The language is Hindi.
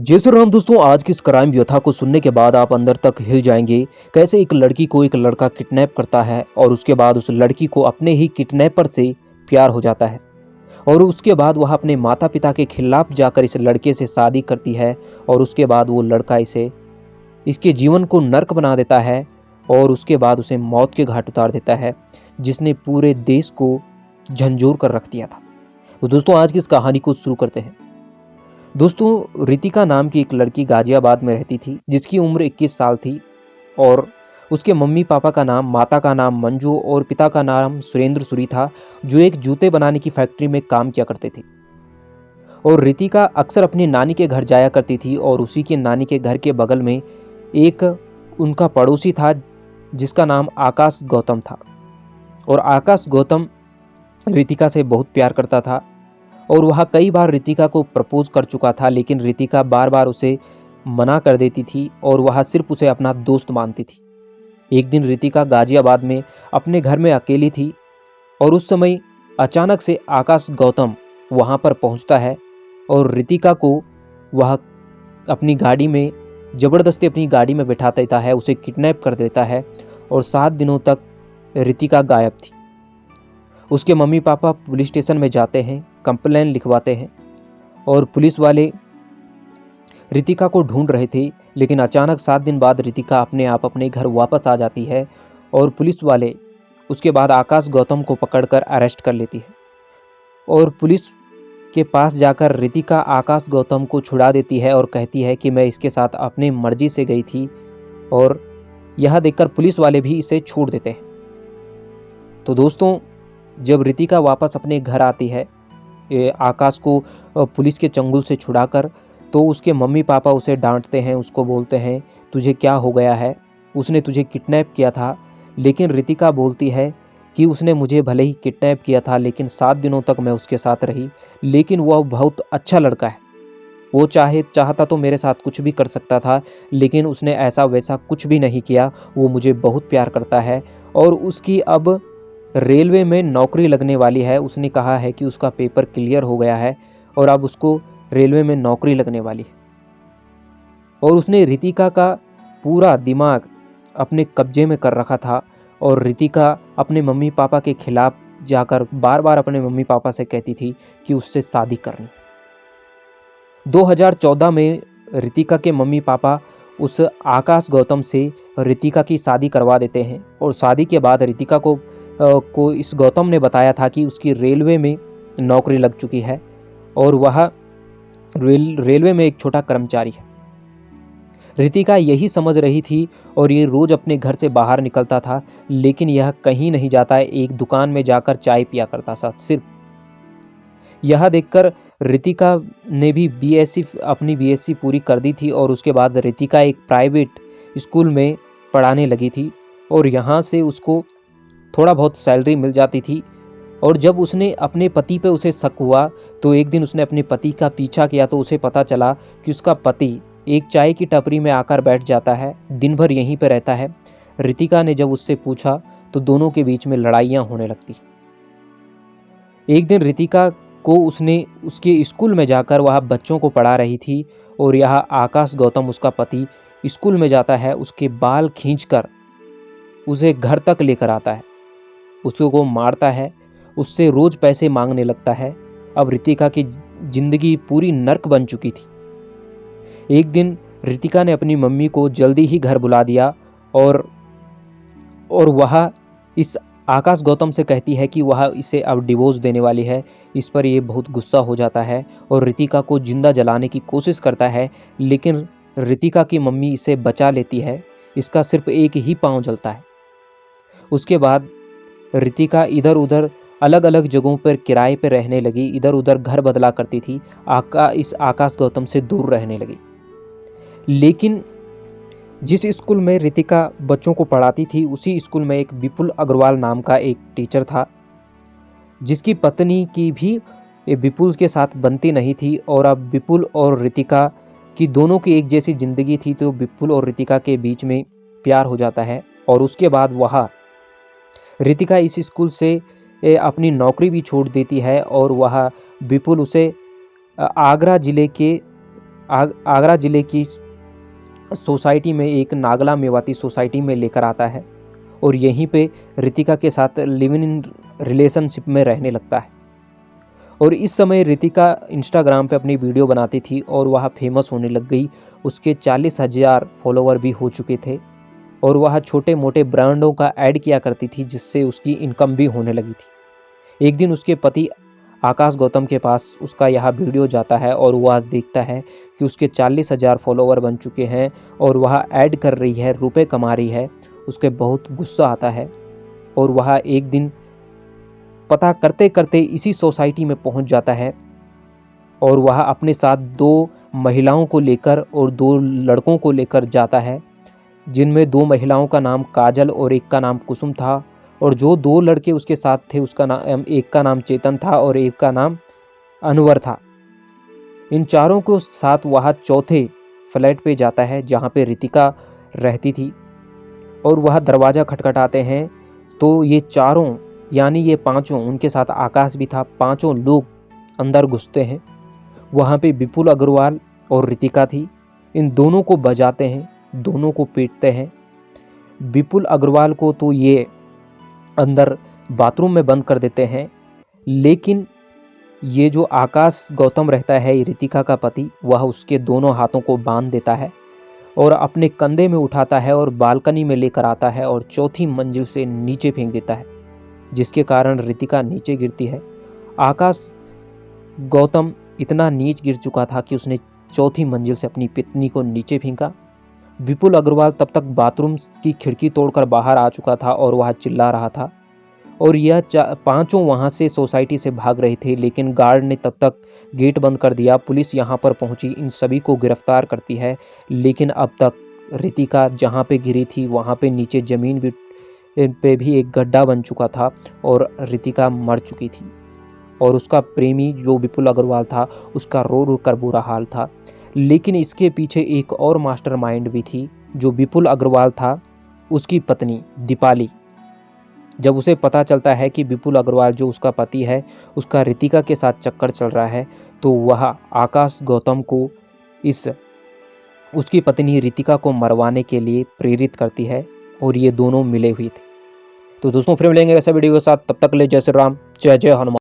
जय श्री राम दोस्तों, आज की इस क्राइम व्यथा को सुनने के बाद आप अंदर तक हिल जाएंगे। कैसे एक लड़की को एक लड़का किडनैप करता है और उसके बाद उस लड़की को अपने ही किडनैपर से प्यार हो जाता है और उसके बाद वह अपने माता पिता के खिलाफ जाकर इस लड़के से शादी करती है और उसके बाद वो लड़का इसके जीवन को नर्क बना देता है और उसके बाद उसे मौत के घाट उतार देता है, जिसने पूरे देश को झंझोर कर रख दिया था। तो दोस्तों, आज की इस कहानी को शुरू करते हैं। दोस्तों, रितिका नाम की एक लड़की गाजियाबाद में रहती थी, जिसकी उम्र 21 साल थी और उसके मम्मी पापा का नाम, माता का नाम मंजू और पिता का नाम सुरेंद्र सूरी था, जो एक जूते बनाने की फैक्ट्री में काम किया करते थे। और रितिका अक्सर अपनी नानी के घर जाया करती थी और उसी के नानी के घर के बगल में एक उनका पड़ोसी था, जिसका नाम आकाश गौतम था। और आकाश गौतम रितिका से बहुत प्यार करता था और वह कई बार रितिका को प्रपोज कर चुका था, लेकिन रितिका बार बार उसे मना कर देती थी और वह सिर्फ उसे अपना दोस्त मानती थी। एक दिन रितिका गाजियाबाद में अपने घर में अकेली थी और उस समय अचानक से आकाश गौतम वहां पर पहुंचता है और रितिका को वह अपनी गाड़ी में ज़बरदस्ती अपनी गाड़ी में बैठा देता है, उसे किडनैप कर देता है और 7 दिनों तक रितिका गायब थी। उसके मम्मी पापा पुलिस स्टेशन में जाते हैं, कंप्लेन लिखवाते हैं और पुलिस वाले रितिका को ढूंढ रहे थे, लेकिन अचानक 7 दिन बाद रितिका अपने आप अपने घर वापस आ जाती है और पुलिस वाले उसके बाद आकाश गौतम को पकड़कर अरेस्ट कर लेती है। और पुलिस के पास जाकर रितिका आकाश गौतम को छुड़ा देती है और कहती है कि मैं इसके साथ अपनी मर्जी से गई थी, और यह देखकर पुलिस वाले भी इसे छोड़ देते हैं। तो दोस्तों, जब रितिका वापस अपने घर आती है आकाश को पुलिस के चंगुल से छुड़ाकर, तो उसके मम्मी पापा उसे डांटते हैं, उसको बोलते हैं तुझे क्या हो गया है, उसने तुझे किडनैप किया था। लेकिन रितिका बोलती है कि उसने मुझे भले ही किडनैप किया था, लेकिन 7 दिनों तक मैं उसके साथ रही, लेकिन वह बहुत अच्छा लड़का है। वो चाहता तो मेरे साथ कुछ भी कर सकता था, लेकिन उसने ऐसा वैसा कुछ भी नहीं किया। वो मुझे बहुत प्यार करता है और उसकी अब रेलवे में नौकरी लगने वाली है। उसने कहा है कि उसका पेपर क्लियर हो गया है और अब उसको रेलवे में नौकरी लगने वाली है। और उसने रितिका का पूरा दिमाग अपने कब्जे में कर रखा था और रितिका अपने मम्मी पापा के खिलाफ जाकर बार बार अपने मम्मी पापा से कहती थी कि उससे शादी करनी। 2014 में रितिका के मम्मी पापा उस आकाश गौतम से रितिका की शादी करवा देते हैं और शादी के बाद रितिका को इस गौतम ने बताया था कि उसकी रेलवे में नौकरी लग चुकी है और वह रेलवे में एक छोटा कर्मचारी है। रितिका यही समझ रही थी और ये रोज अपने घर से बाहर निकलता था, लेकिन यह कहीं नहीं जाता है, एक दुकान में जाकर चाय पिया करता था सिर्फ। यह देखकर रितिका ने भी अपनी बीएससी पूरी कर दी थी और उसके बाद रितिका एक प्राइवेट स्कूल में पढ़ाने लगी थी और यहाँ से उसको थोड़ा बहुत सैलरी मिल जाती थी। और जब उसने अपने पति पे उसे शक हुआ, तो एक दिन उसने अपने पति का पीछा किया तो उसे पता चला कि उसका पति एक चाय की टपरी में आकर बैठ जाता है, दिन भर यहीं पर रहता है। रितिका ने जब उससे पूछा तो दोनों के बीच में लड़ाइयाँ होने लगती। एक दिन रितिका को उसके स्कूल में जाकर वह बच्चों को पढ़ा रही थी और यह आकाश गौतम उसका पति स्कूल में जाता है, उसके बाल खींचकर उसे घर तक लेकर आता है, उसको मारता है, उससे रोज पैसे मांगने लगता है। अब रितिका की जिंदगी पूरी नर्क बन चुकी थी। एक दिन रितिका ने अपनी मम्मी को जल्दी ही घर बुला दिया और वह इस आकाश गौतम से कहती है कि वह इसे अब डिवोर्स देने वाली है। इस पर ये बहुत गुस्सा हो जाता है और रितिका को जिंदा जलाने की कोशिश करता है, लेकिन रितिका की मम्मी इसे बचा लेती है। इसका सिर्फ एक ही पाँव जलता है। उसके बाद रितिका इधर उधर अलग अलग जगहों पर किराए पर रहने लगी, इधर उधर घर बदला करती थी, इस आकाश गौतम से दूर रहने लगी। लेकिन जिस स्कूल में रितिका बच्चों को पढ़ाती थी, उसी स्कूल में एक विपुल अग्रवाल नाम का एक टीचर था, जिसकी पत्नी की भी विपुल के साथ बनती नहीं थी। और अब विपुल और रितिका की दोनों की एक जैसी जिंदगी थी, तो विपुल और रितिका के बीच में प्यार हो जाता है। और उसके बाद वह रितिका इस स्कूल से अपनी नौकरी भी छोड़ देती है और वह विपुल उसे आगरा जिले के आगरा ज़िले की सोसाइटी में, एक नागला मेवाती सोसाइटी में लेकर आता है और यहीं पे रितिका के साथ लिव इन रिलेशनशिप में रहने लगता है। और इस समय रितिका इंस्टाग्राम पे अपनी वीडियो बनाती थी और वह फेमस होने लग गई। उसके 40,000 फॉलोवर भी हो चुके थे और वह छोटे मोटे ब्रांडों का ऐड किया करती थी, जिससे उसकी इनकम भी होने लगी थी। एक दिन उसके पति आकाश गौतम के पास उसका यह वीडियो जाता है और वह देखता है कि उसके 40,000 फॉलोवर बन चुके हैं और वह ऐड कर रही है, रुपए कमा रही है। उसके बहुत गुस्सा आता है और वह एक दिन पता करते करते इसी सोसाइटी में पहुंच जाता है और वह अपने साथ 2 महिलाओं को लेकर और 2 लड़कों को लेकर जाता है, जिनमें 2 महिलाओं का नाम काजल और एक का नाम कुसुम था। और जो 2 लड़के उसके साथ थे, उसका नाम, एक का नाम चेतन था और एक का नाम अनवर था। इन चारों को साथ वह चौथे फ्लैट पे जाता है जहाँ पे रितिका रहती थी और वह दरवाज़ा खटखटाते हैं तो ये चारों, यानी ये पांचों, उनके साथ आकाश भी था, पांचों लोग अंदर घुसते हैं। वहाँ पे विपुल अग्रवाल और रितिका थी। इन दोनों को बजाते हैं, दोनों को पीटते हैं। विपुल अग्रवाल को तो ये अंदर बाथरूम में बंद कर देते हैं, लेकिन ये जो आकाश गौतम रहता है, रितिका का पति, वह उसके दोनों हाथों को बांध देता है और अपने कंधे में उठाता है और बालकनी में लेकर आता है और चौथी मंजिल से नीचे फेंक देता है, जिसके कारण रितिका नीचे गिरती है। आकाश गौतम इतना नीच गिर चुका था कि उसने चौथी मंजिल से अपनी पत्नी को नीचे फेंका। विपुल अग्रवाल तब तक बाथरूम की खिड़की तोड़कर बाहर आ चुका था और वह चिल्ला रहा था और यह पांचों वहां से सोसाइटी से भाग रहे थे, लेकिन गार्ड ने तब तक गेट बंद कर दिया। पुलिस यहां पर पहुंची, इन सभी को गिरफ्तार करती है, लेकिन अब तक रितिका जहां पे गिरी थी वहां पे नीचे जमीन पे भी एक गड्ढा बन चुका था और रितिका मर चुकी थी और उसका प्रेमी जो विपुल अग्रवाल था, उसका रो रो कर बुरा हाल था। लेकिन इसके पीछे एक और मास्टरमाइंड भी थी, जो विपुल अग्रवाल था, उसकी पत्नी दीपाली। जब उसे पता चलता है कि विपुल अग्रवाल जो उसका पति है, उसका रितिका के साथ चक्कर चल रहा है, तो वह आकाश गौतम को उसकी पत्नी रितिका को मरवाने के लिए प्रेरित करती है और ये दोनों मिले हुए थे। तो दोस्तों फिर मिलेंगे ऐसा वीडियो के साथ, तब तक ले जय श्री राम, जय जय हनुमान।